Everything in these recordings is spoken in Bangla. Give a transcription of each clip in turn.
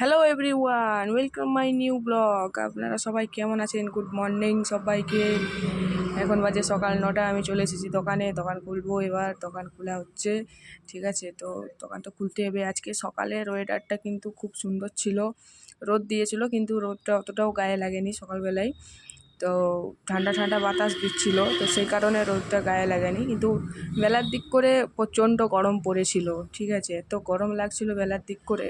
Hello everyone, welcome my new blog. আপনারা সবাই কেমন আছেন? গুড মর্নিং সবাইকে। এখন বাজে সকাল 9টা। আমি চলে এসেছি দোকানে। দোকান খুলবো এবার। দোকান খোলা হচ্ছে, ঠিক আছে। তো দোকানটা খুলতে হবে। আজকে সকালের ওয়েদারটা কিন্তু খুব সুন্দর ছিল। রোদ দিয়েছিল কিন্তু রোদটা অতটাও গায়ে লাগেনি সকালবেলায়। তো ঠান্ডা ঠান্ডা বাতাস দিচ্ছিল, তো সেই কারণে রোদটা গায়ে লাগেনি। কিন্তু বেলার দিক করে প্রচণ্ড গরম পড়েছিল, ঠিক আছে। এত গরম লাগছিল বেলার দিক করে,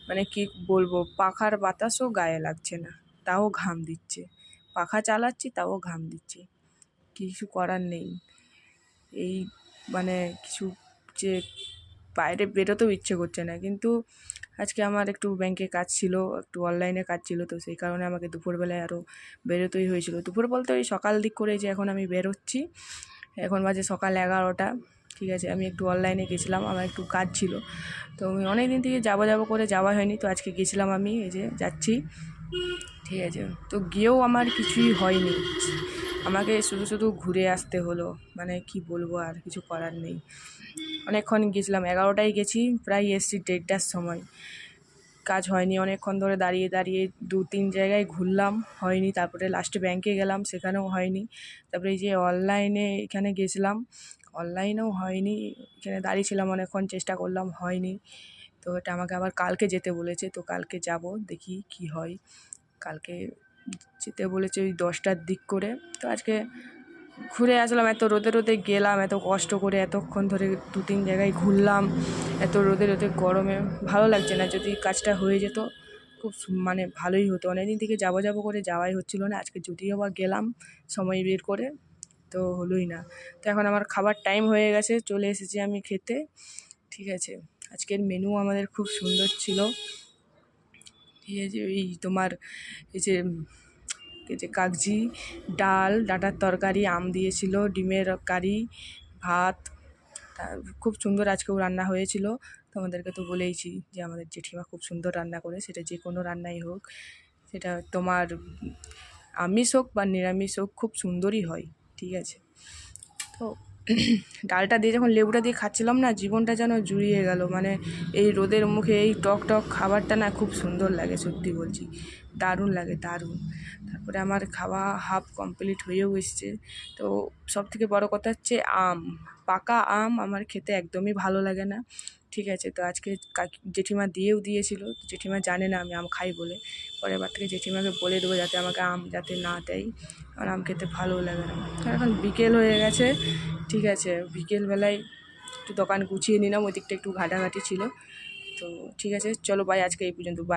মানে কি বলবো, পাখার বাতাসও গায়ে লাগছে না, তাও ঘাম দিচ্ছে। পাখা চালাচ্ছি তাও ঘাম দিচ্ছে, কিছু করার নেই। এই মানে কিছু যে বাইরে বেরোতেও ইচ্ছে করছে না। কিন্তু আজকে আমার একটু ব্যাংকে কাজ ছিল, একটু অনলাইনে কাজ ছিল, তো সেই কারণে আমাকে দুপুরবেলায় আরও বেরোতেই হয়েছিল। দুপুর বলতে ওই সকাল দিক করে যে এখন আমি বেরোচ্ছি, এখন বাজে সকাল 11টা, ঠিক আছে। আমি একটু অনলাইনে গেছিলাম, আমার একটু কাজ ছিল, তো আমি অনেক দিন থেকে যাবো করে যাওয়া হয়নি। তো আজকে গেছিলাম, আমি এই যে যাচ্ছি, ঠিক আছে। তো গিয়েও আমার কিছুই হয়নি, আমাকে শুধু শুধু ঘুরে আসতে হলো। মানে কি বলবো, আর কিছু করার নেই। অনেকক্ষণ গেছিলাম, 11টায় গেছি, প্রায় এসছি 1:30টার সময়। কাজ হয়নি, অনেকক্ষণ ধরে দাঁড়িয়ে দাঁড়িয়ে 2-3 জায়গায় ঘুরলাম, হয়নি। তারপরে লাস্টে ব্যাংকে গেলাম, সেখানেও হয়নি। তারপরে এই যে অনলাইনে এখানে গেছিলাম, অনলাইনেও হয়নি। এখানে দাঁড়িয়েছিলাম অনেকক্ষণ, চেষ্টা করলাম, হয়নি। তো এটা আমাকে আবার কালকে যেতে বলেছে, তো কালকে যাব, দেখি কি হয়। কালকে যেতে বলেছে ওই 10টার দিক করে। তো আজকে ঘুরে আসলাম, এত রোদে রোদে গেলাম, এত কষ্ট করে এতক্ষণ ধরে 2-3 জায়গায় ঘুরলাম, এত রোদে রোদে গরমে ভালো লাগছে না। যদি কাজটা হয়ে যেত খুব মানে ভালোই হতো। অনেকদিন থেকে যাবো করে যাওয়াই হচ্ছিল না। আজকে যদিও বা গেলাম সময় বের করে, তো হলোই না। তো এখন আমার খাবার টাইম হয়ে গেছে, চলে এসেছি আমি খেতে, ঠিক আছে। আজকের মেনু আমাদের খুব সুন্দর ছিল, ঠিক আছে। ওই তোমার এই যে কাগজি, ডাল, ডাঁটার তরকারি, আম দিয়েছিল, ডিমের কারি, ভাত। খুব সুন্দর আজকেও রান্না হয়েছিল। তোমাদেরকে তো বলেইছি যে আমাদের জেঠিমা খুব সুন্দর রান্না করে, সেটা যে কোনো রান্নাই হোক, সেটা তোমার আমিষ হোক বা নিরামিষ হোক, খুব সুন্দরই হয়, ঠিক আছে। তো ডালটা দিয়ে যখন লেবুটা দিয়ে খাচ্ছিলাম না, জীবনটা যেন জুড়িয়ে গেল। মানে এই রোদের মুখে এই টক টক খাবারটা না খুব সুন্দর লাগে, সত্যি বলছি, দারুণ লাগে, দারুণ। তারপরে আমার খাওয়া হাফ কমপ্লিট হয়েও এসছে। তো সবথেকে বড় কথা হচ্ছে আম, পাকা আম আমার খেতে একদমই ভালো লাগে না, ঠিক আছে। তো আজকে জেঠিমা দিয়েও দিয়েছিল, জেঠিমা জানে না আমি আম খাই বলে। পরের বার থেকে জেঠিমাকে বলে দেবো যাতে আমাকে আম যাতে না দেয়, কারণ আম খেতে ভালোও লাগে না। এখন বিকেল হয়ে গেছে, ঠিক আছে। বিকেলবেলায় একটু দোকান গুছিয়ে নিলাম, ওই দিকটা একটু ঘাটাঘাটি ছিল। তো ঠিক আছে, চলো বাই, আজকে এই পর্যন্ত, বাই।